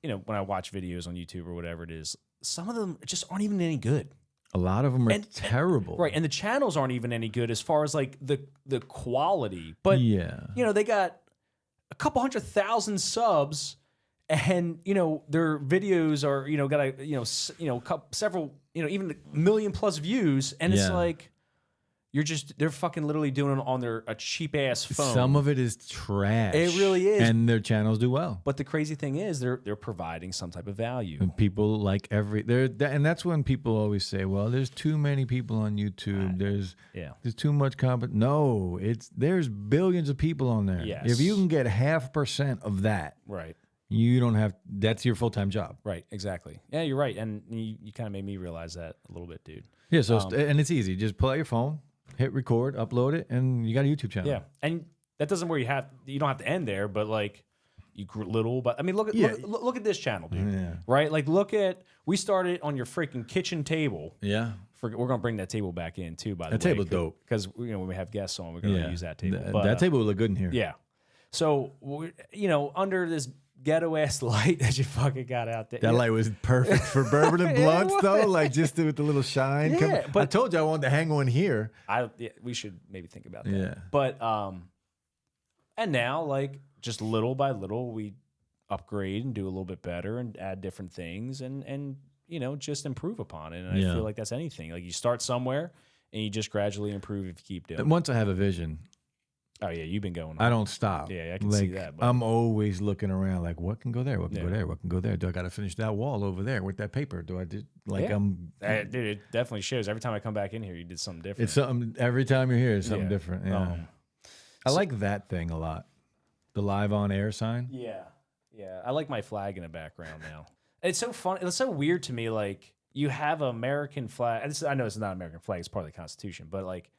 when I watch videos on YouTube or whatever it is, some of them just aren't even any good. A lot of them are terrible. Right. And the channels aren't even any good as far as like the quality. But yeah. they got a couple 100,000 subs, and their videos are got several even a million plus views, and it's Yeah. like they're fucking literally doing it on a cheap ass phone. Some of it is trash. It really is. And their channels do well. But the crazy thing is they're providing some type of value. And people like and that's when people always say, "Well, there's too many people on YouTube. There's too much competition." No, there's billions of people on there. Yes. If you can get 0.5% of that, Right. you don't have. That's your full-time job. Right. Exactly. Yeah, you're right. And you kind of made me realize that a little bit, dude. Yeah. So and it's easy. Just pull out your phone, hit record, upload it, and you got a YouTube channel. Yeah. And that doesn't where you don't have to end there, but like you grew little, but I mean, look at this channel, dude. Yeah. Right? Like we started on your freaking kitchen table. Yeah. We're gonna bring that table back in too. By the way, That table's dope. Because when we have guests on, we're gonna Yeah. use that table. That table will look good in here. Yeah. So under this ghetto ass light that you fucking got out there. That light was perfect for bourbon and blunts, though. Like just with the little shine. Yeah, I told you I wanted to hang one here. We should maybe think about that. Yeah. But and now like just little by little we upgrade and do a little bit better and add different things and just improve upon it. And I feel like that's anything. Like you start somewhere and you just gradually improve if you keep doing it. Once I have a vision, Oh yeah, you've been going on. I don't stop. Yeah, I can see that, but- I'm always looking around, like what can go there, what can go there, what can go there. Do I got to finish that wall over there with that paper? Do I do like Yeah. I'm? Dude, it definitely shows. Every time I come back in here, you did something different. It's something every time you're here. It's something Yeah. different. Yeah, I like that thing a lot. The live on air sign. Yeah. I like my flag in the background now. It's so fun. It's so weird to me. Like you have an American flag. I know it's not an American flag. It's part of the Constitution, but like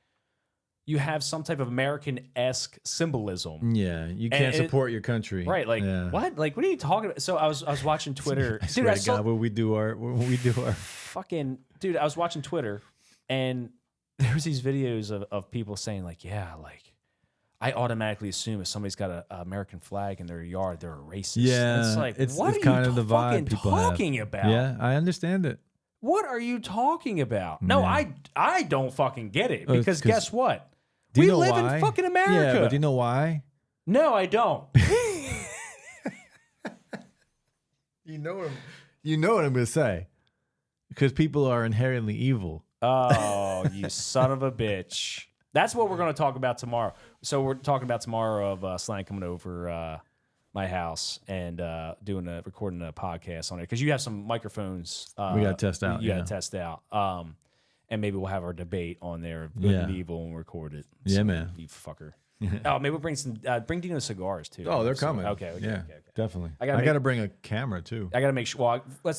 you have some type of American-esque symbolism. Yeah, you can't support your country, Right? Like what? Like what are you talking about? So I was watching Twitter. I swear to God, when we do our fucking dude. I was watching Twitter, and there was these videos of people saying like, yeah, like I automatically assume if somebody's got an American flag in their yard, they're a racist. Yeah, And it's like it's what are kind you of the fucking vibe people talking have. about? Yeah, I understand it. What are you talking about? No, Yeah. I don't fucking get it because 'cause- guess what? Do you We know live why? in fucking America. Yeah, but do you know why? No, I don't. You know what I'm going to say. Because people are inherently evil. Oh, you son of a bitch. That's what we're going to talk about tomorrow. So we're talking about tomorrow of Slang coming over my house and recording a podcast on it because you have some microphones. We got to test out. You got to test out. And maybe we'll have our debate on there of good and evil and record it. Yeah, So, man. You fucker. Oh, maybe we'll bring Dino cigars too. Oh, they're So- coming. Okay. Yeah, definitely. I I gotta got to bring a camera, too. I got to make sure. Well,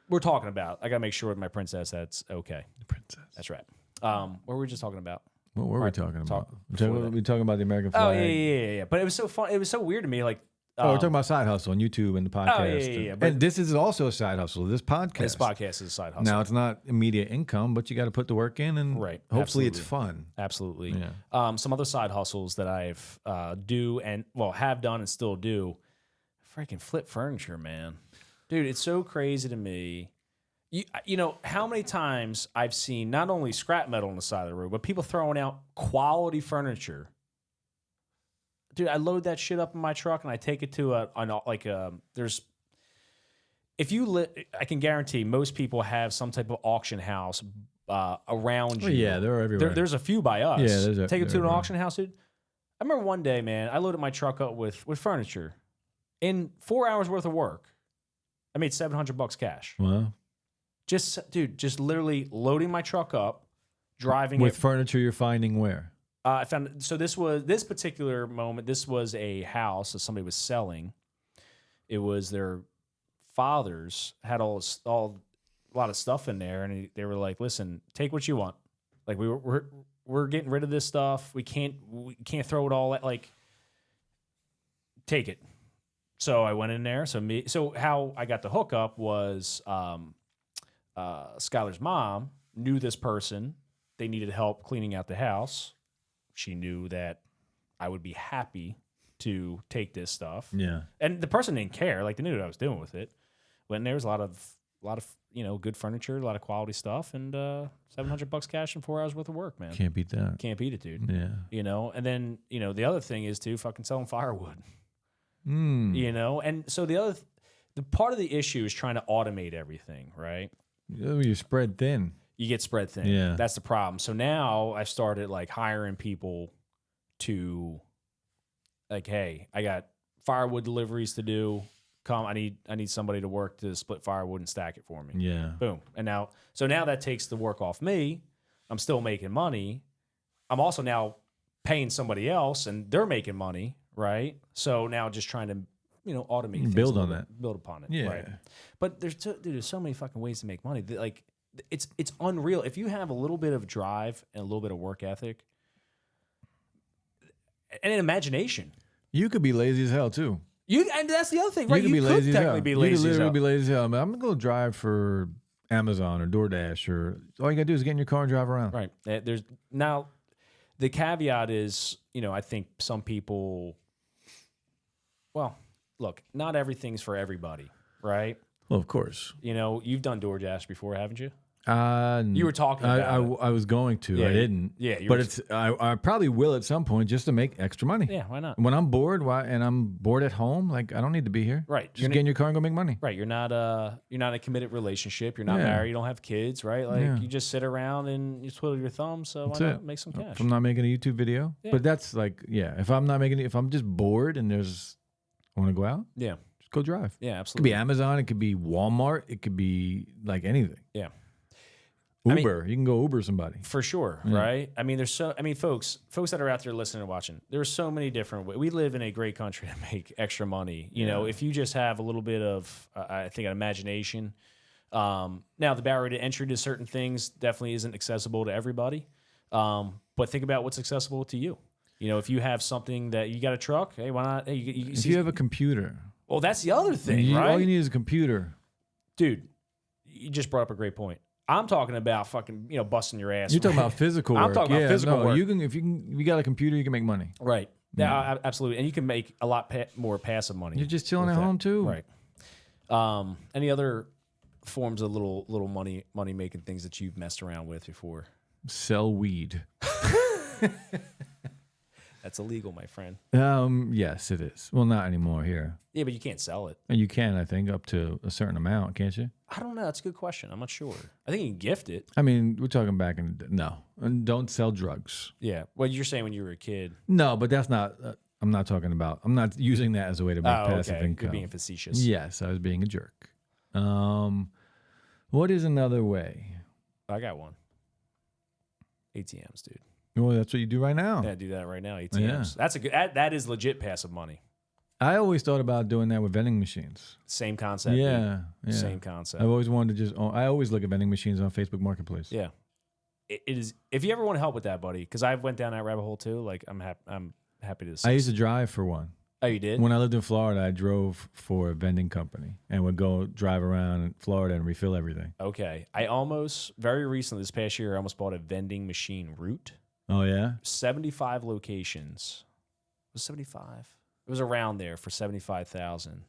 we're talking about. I got to make sure with my princess that's okay. Princess. That's right. What were we just talking about? What were we talking about? before We talking about the American Oh flag. yeah. But it was so fun. It was so weird to me. Like, Oh, we're talking about side hustle on YouTube and the podcast. yeah. But And this is also a side hustle. This podcast. this podcast is a side hustle. Now it's not immediate income, but you got to put the work in, and Right. hopefully it's Absolutely. fun. Absolutely. Yeah. Some other side hustles that I've have done and still do. Freaking flip furniture, man. Dude, it's so crazy to me. You know, how many times I've seen not only scrap metal on the side of the road, but people throwing out quality furniture. Dude, I load that shit up in my truck and I take it to there's, I can guarantee most people have some type of auction house around you. Oh, yeah, they're everywhere. There's a few by us. Yeah, take it to an everywhere. auction house, dude. I remember one day, man, I loaded my truck up with furniture. In 4 hours worth of work, I made $700 cash. Wow. Just literally loading my truck up, driving With it. furniture you're finding where? I found so this particular moment. This was a house that somebody was selling. It was their father's had a lot of stuff in there, and they were like, "Listen, take what you want. Like we're getting rid of this stuff. We can't throw it all at like take it." So I went in there. So how I got the hookup was Skylar's mom knew this person. They needed help cleaning out the house. She knew that I would be happy to take this stuff. Yeah. And the person didn't care. Like, they knew what I was doing with it. When there was a lot of good furniture, a lot of quality stuff, and $700 cash in 4 hours worth of work, man. Can't beat that. Can't beat it, dude. Yeah. You know, and then, the other thing is too, fucking selling firewood. And so the part of the issue is trying to automate everything, right? You're spread thin. You get spread thin. Yeah. That's the problem. So now I started like hiring people to like, hey, I got firewood deliveries to do. Come, I need somebody to work to split firewood and stack it for me. Yeah. Boom. And now that takes the work off me. I'm still making money. I'm also now paying somebody else and they're making money, right? So now just trying to, automate things. Build on that. Build upon it. Yeah. Right. But there's so many fucking ways to make money. Like, it's unreal. If you have a little bit of drive and a little bit of work ethic and an imagination, You could be lazy as hell too. And that's the other thing, right? You could be lazy as hell. technically be You lazy could as literally hell. be lazy as hell. I'm gonna go drive for Amazon or DoorDash, or all you gotta do is get in your car and drive around. Right. There's now the caveat is, I think some people. Well, look, not everything's for everybody, right? Well, of course. You've done DoorDash before, haven't you? You were talking about it. I was going to. Yeah, I didn't. yeah, you but were- I probably will at some point just to make extra money. Yeah, why not? When I'm bored, and I'm bored at home, like I don't need to be here. Right. Just get in your car and go make money. Right. You're not in a committed relationship. You're not Yeah. married. You don't have kids, right? Like Yeah. you just sit around and you twiddle your thumbs. So That's why not it. make some cash? If I'm not making a YouTube video, Yeah. but that's like, if I'm just bored and I want to go out, Yeah. just go drive. Yeah, It could absolutely. be Amazon. It could be Walmart. It could be like anything. Yeah. Uber. You can go Uber somebody. For sure, right? I mean, folks that are out there listening and watching, there's so many different ways. We live in a great country to make extra money. If you just have a little bit of, I think, an imagination. Now, the barrier to entry to certain things definitely isn't accessible to everybody. But think about what's accessible to you. If you have something that you got a truck, hey, why not? Hey, If you have a computer, well, that's the other thing, right? all you need is a computer. Dude, you just brought up a great point. I'm talking about fucking, busting your ass. You're talking about physical work. I'm talking about physical work. If you got a computer, you can make money. Right. Yeah, absolutely. And you can make a lot more passive money. You're just chilling with at that. home too. Right. Any other forms of little money making things that you've messed around with before? Sell weed. That's illegal, my friend. Yes, it is. Well, not anymore here. Yeah, but you can't sell it. And you can, I think, up to a certain amount, can't you? I don't know. That's a good question. I'm not sure. I think you can gift it. I mean, we're talking back in no, and don't sell drugs. Yeah. Well, you're saying when you were a kid. No, but that's not. I'm not talking about. I'm not using that as a way to make passive income. You're being facetious. Yes, I was being a jerk. What is another way? I got one. ATMs, dude. Well, that's what you do right now. Yeah, I do that right now. ATMs. Yeah. That's a good. That is legit passive money. I always thought about doing that with vending machines. Same concept. Yeah, dude. yeah. Same concept. I've always wanted to I always look at vending machines on Facebook Marketplace. Yeah. It is. If you ever want to help with that, buddy, because I went down that rabbit hole too. Like I'm happy to assist. I used to drive for one. Oh, you did? When I lived in Florida, I drove for a vending company and would go drive around in Florida and refill everything. Okay. Very recently, this past year, I almost bought a vending machine route. Oh, yeah? 75 locations. It was 75. It was around there for 75,000.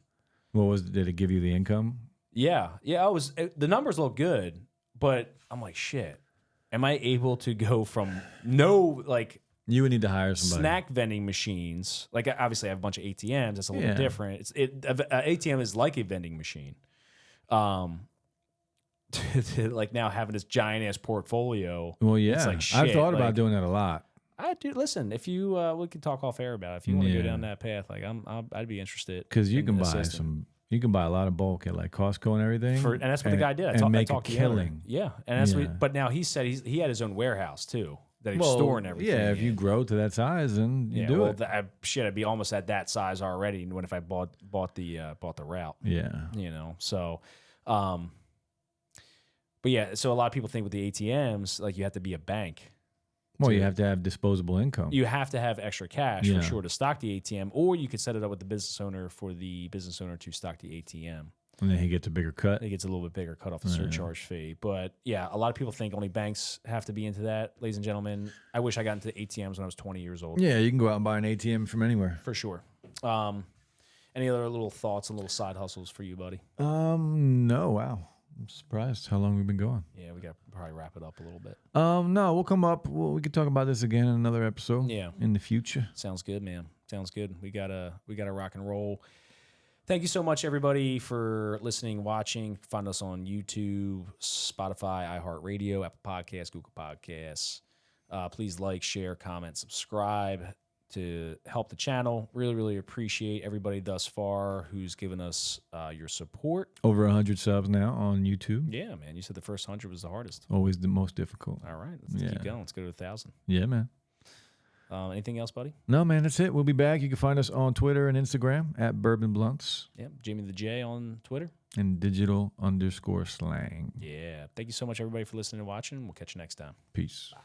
Did it give you the income? Yeah. The numbers look good, but I'm like, shit. Am I able to go from no like You would need to hire somebody. snack vending machines? Like obviously I have a bunch of ATMs. That's a little different. ATM is like a vending machine. To like now having this giant ass portfolio. Well, yeah, it's like shit. I've thought like, about doing that a lot. I do. Listen, if you we can talk off air about it. If you want to go down that path, like I'd be interested. Because you can buy you can buy a lot of bulk at like Costco and everything, and that's what the guy did. And make I a killing. Yeah, and that's what. But now he said he had his own warehouse too that he's storing everything. Yeah, if you grow to that size, then you do it. I'd be almost at that size already. When if I bought the route. Yeah, so. But yeah, so a lot of people think with the ATMs, like you have to be a bank. Well, you have to have disposable income. You have to have extra cash for sure to stock the ATM, or you could set it up with the business owner for the business owner to stock the ATM. And then he gets a bigger cut. He gets a little bit bigger cut off the surcharge fee. But yeah, a lot of people think only banks have to be into that. Ladies and gentlemen, I wish I got into ATMs when I was 20 years old. Yeah, you can go out and buy an ATM from anywhere. For sure. Any other little thoughts and little side hustles for you, buddy? No, wow. I'm surprised how long we've been going. Yeah, we got to probably wrap it up a little bit. No, we'll come up. We could talk about this again in another episode. Yeah, in the future. Sounds good, man. Sounds good. We gotta rock and roll. Thank you so much, everybody, for listening, watching. Find us on YouTube, Spotify, iHeartRadio, Apple Podcasts, Google Podcasts. Please like, share, comment, subscribe to help the channel. Really, really appreciate everybody thus far who's given us your support. Over 100 subs now on YouTube. Yeah, man. You said the first 100 was the hardest. Always the most difficult. All right. Let's keep going. Let's go to 1,000. Yeah, man. Anything else, buddy? No, man. That's it. We'll be back. You can find us on Twitter and Instagram at Bourbon Blunts. Yep. Jamie the J on Twitter. And digital_slang. Yeah. Thank you so much, everybody, for listening and watching. We'll catch you next time. Peace. Bye.